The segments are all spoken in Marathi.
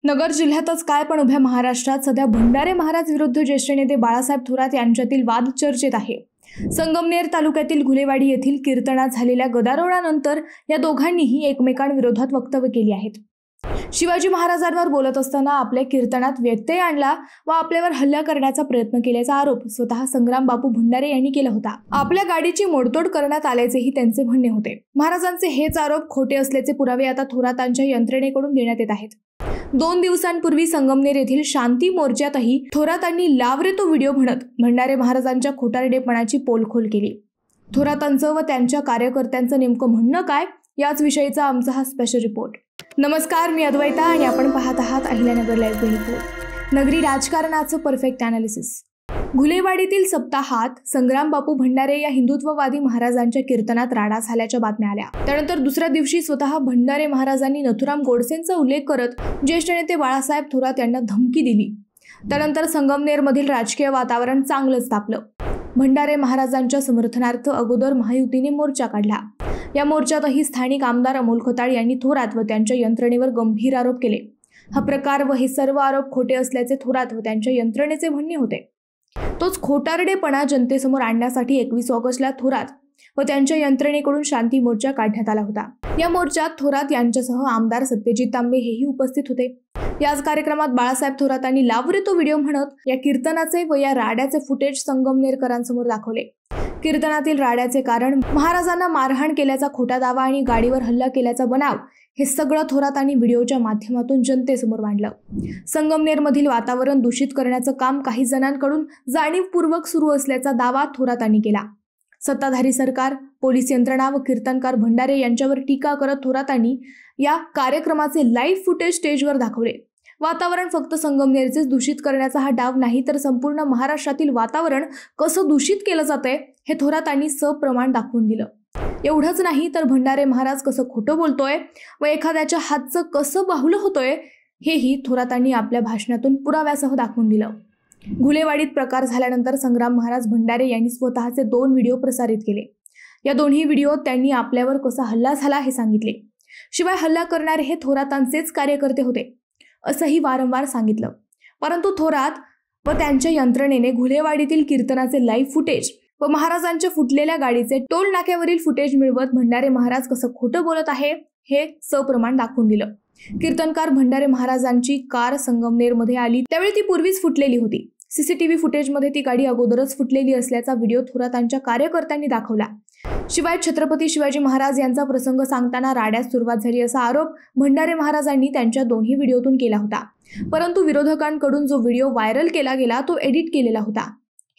नगर जिल्ह्यातच काय पण उभ्या महाराष्ट्रात सध्या भंडारे महाराज विरुद्ध ज्येष्ठ नेते बाळासाहेब थोरात यांच्यातील वाद चर्चेत आहे। संगमनेर तालुक्यातील घुलेवाडी येथील कीर्तनात झालेल्या गदारोळानंतर या दोघांनीही एकमेकांविरोधात वक्तव्य केली आहेत। शिवाजी महाराजांवर बोलत असताना आपल्या कीर्तनात व्यत्यय आणला व आपल्यावर हल्ला करण्याचा प्रयत्न केल्याचा आरोप स्वतः संग्राम बापू भंडारे यांनी केला होता। आपल्या गाडीची मोडतोड करण्यात आल्याचेही त्यांचे म्हणणे होते। महाराजांचे हेच आरोप खोटे असल्याचे पुरावे आता थोरातांच्या यंत्रणेकडून देण्यात येत आहेत। 2 दिवसांपूर्वी संगमनेर येथील शांती मोर्चातही थोरातांनी लाव रे तो व्हिडिओ म्हणत भंडारे महाराजांच्या खोटारडेपणाची पोलखोल केली। थोरातांचं व त्यांच्या कार्यकर्त्यांचं नेमकं म्हणणं काय, याच विषयीचा आमचा हा स्पेशल रिपोर्ट। नमस्कार, मी अद्वैता आणि आपण पाहत आहात अहिल्यानगर लाईव्ह 24। नगरी राजकारणाचं परफेक्ट ॲनालिसिस। घुलेवाडीतील सप्ताहात संग्राम बापू भंडारे या हिंदुत्ववादी महाराजांच्या कीर्तनात राडा झाल्याच्या बातम्या आल्या। त्यानंतर दुसऱ्या दिवशी स्वतः भंडारे महाराजांनी नथुराम गोडसेंचा उल्लेख करत ज्येष्ठ नेते बाळासाहेब थोरात यांना धमकी दिली। त्यानंतर संगमनेरमधील राजकीय वातावरण चांगलंच तापलं। भंडारे महाराजांच्या समर्थनार्थ अगोदर महायुतीने मोर्चा काढला। या मोर्चातही स्थानिक आमदार अमोल खताळ यांनी थोरात व त्यांच्या यंत्रणेवर गंभीर आरोप केले। हा प्रकार व हे सर्व आरोप खोटे असल्याचे थोरात व त्यांच्या यंत्रणेचे म्हणणे होते। तोच खोटारडेपणा जनतेसमोर आणण्यासाठी 21 ऑगस्टला थोरात व त्यांच्या यंत्रणेकडून शांती मोर्चा काढण्यात आला होता। या मोर्चात थोरात यांच्यासह आमदार सत्यजित तांबे हेही उपस्थित होते। याच कार्यक्रमात बाळासाहेब थोरातांनी लाव रे तो व्हिडिओ म्हणत या कीर्तनाचे व या राड्याचे फुटेज संगमनेरकरांसमोर दाखवले। कीर्तनातील राड्याचे कारण महाराजांना मारहाण केल्याचा खोटा दावा आणि गाडीवर हल्ला केल्याचा बनाव हे सगळं थोरातांनी व्हिडिओच्या माध्यमातून जनतेसमोर मांडलं। संगमनेरमधील वातावरण दूषित करण्याचं काम काही जणांकडून जाणीवपूर्वक सुरू असल्याचा दावा थोरातांनी केला। सत्ताधारी सरकार, पोलीस यंत्रणा व कीर्तनकार भंडारे यांच्यावर टीका करत थोरातांनी या कार्यक्रमाचे लाईव्ह फुटेज स्टेजवर दाखवले। वातावरण फक्त संगमनेरचेच दूषित करण्याचा हा डाव नाही, तर संपूर्ण महाराष्ट्रातील वातावरण कसं दूषित केलं जातंय हे थोरातांनी सप्रमाण दाखवून दिलं। एवढंच नाही तर भंडारे महाराज कसं खोटं बोलतोय व एखाद्याच्या हातचं कसं बाहुलं होतोय हेही थोरातांनी आपल्या भाषणातून पुराव्यासह दाखवून दिलं। घुलेवाडीत प्रकार झाल्यानंतर संग्राम महाराज भंडारे यांनी स्वतःचे 2 व्हिडिओ प्रसारित केले। या दोन्ही व्हिडिओत त्यांनी आपल्यावर कसा हल्ला झाला हे सांगितले। शिवाय हल्ला करणारे हे थोरातांचेच कार्यकर्ते होते असंही वारंवार सांगितलं। परंतु थोरात व त्यांच्या यंत्रणेने घुलेवाडीतील कीर्तनाचे लाईव्ह फुटेज व महाराजांच्या फुटलेल्या गाडीचे टोल नाक्यावरील फुटेज मिळवत भंडारे महाराज कसं खोटं बोलत आहे हे सप्रमाण दाखवून दिलं। कीर्तनकार भंडारे महाराजांची कार संगमनेरमध्ये आली त्यावेळी ती पूर्वीच फुटलेली होती। सीसीटीव्ही फुटेजमध्ये ती गाडी अगोदरच फुटलेली असल्याचा व्हिडिओ थोरातांच्या कार्यकर्त्यांनी दाखवला। शिवाय छत्रपती शिवाजी महाराज यांचा प्रसंग सांगताना राड्यास सुरुवात झाली असा आरोप भंडारे महाराजांनी त्यांच्या दोन्ही व्हिडिओतून केला होता। परंतु विरोधकांकडून जो व्हिडिओ व्हायरल केला गेला तो एडिट केलेला होता,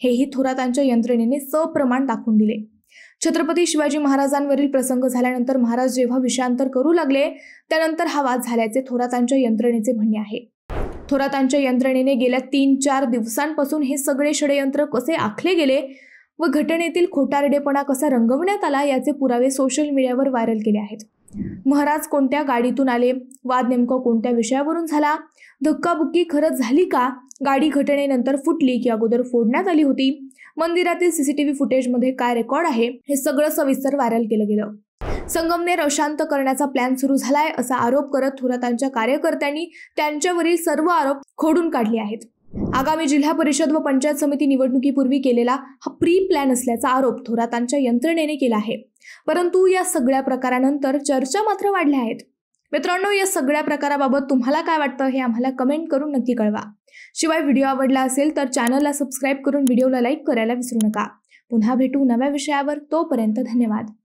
हेही थोरातांच्या यंत्रणेने सप्रमाण दाखवून दिले। छत्रपती शिवाजी महाराजांवरील प्रसंग झाल्यानंतर महाराज जेव्हा विषयांतर करू लागले त्यानंतर हा वाद झाल्याचे थोरातांच्या यंत्रणेचे म्हणणे आहे। थोरातांच्या यंत्रणेने गेल्या 3-4 दिवसांपासून हे सगळे षडयंत्र कसे आखले गेले व घटनेतील खोटारडेपणा कसा रंगवण्यात आला याचे पुरावे सोशल मीडियावर व्हायरल केले आहेत। महाराज कोणत्या गाडीतून आले, वाद नेमका कोणत्या विषयावरून झाला, धक्काबुक्की खरंच झाली का, गाडी घटनेनंतर फुटली की अगोदर फोडण्यात आली होती, मंदिरातील सीसीटीव्ही फुटेजमध्ये काय रेकॉर्ड आहे हे सगळं सविस्तर व्हायरल केलं गेलं। संगमनेर अशांत करण्याचा प्लॅन सुरू झालाय असा आरोप करत थोरातांच्या कार्यकर्त्यांनी त्यांच्यावरील सर्व आरोप खोडून काढले आहेत। आगामी जिल्हा परिषद व पंचायत समिती निवडणुकीपूर्वी केलेला हा प्री प्लॅन असल्याचा आरोप थोरातांच्या यंत्रणेने केला आहे। परंतु या सगळ्या प्रकारानंतर चर्चा मात्र वाढल्या आहेत। मित्रांनो, या सगळ्या प्रकाराबाबत तुम्हाला काय वाटतं हे आम्हाला कमेंट करून नक्की कळवा। शिवाय व्हिडिओ आवडला असेल तर चॅनलला सबस्क्राईब करून व्हिडिओला लाईक करायला विसरू नका। पुन्हा भेटू नव्या विषयावर, तोपर्यंत धन्यवाद।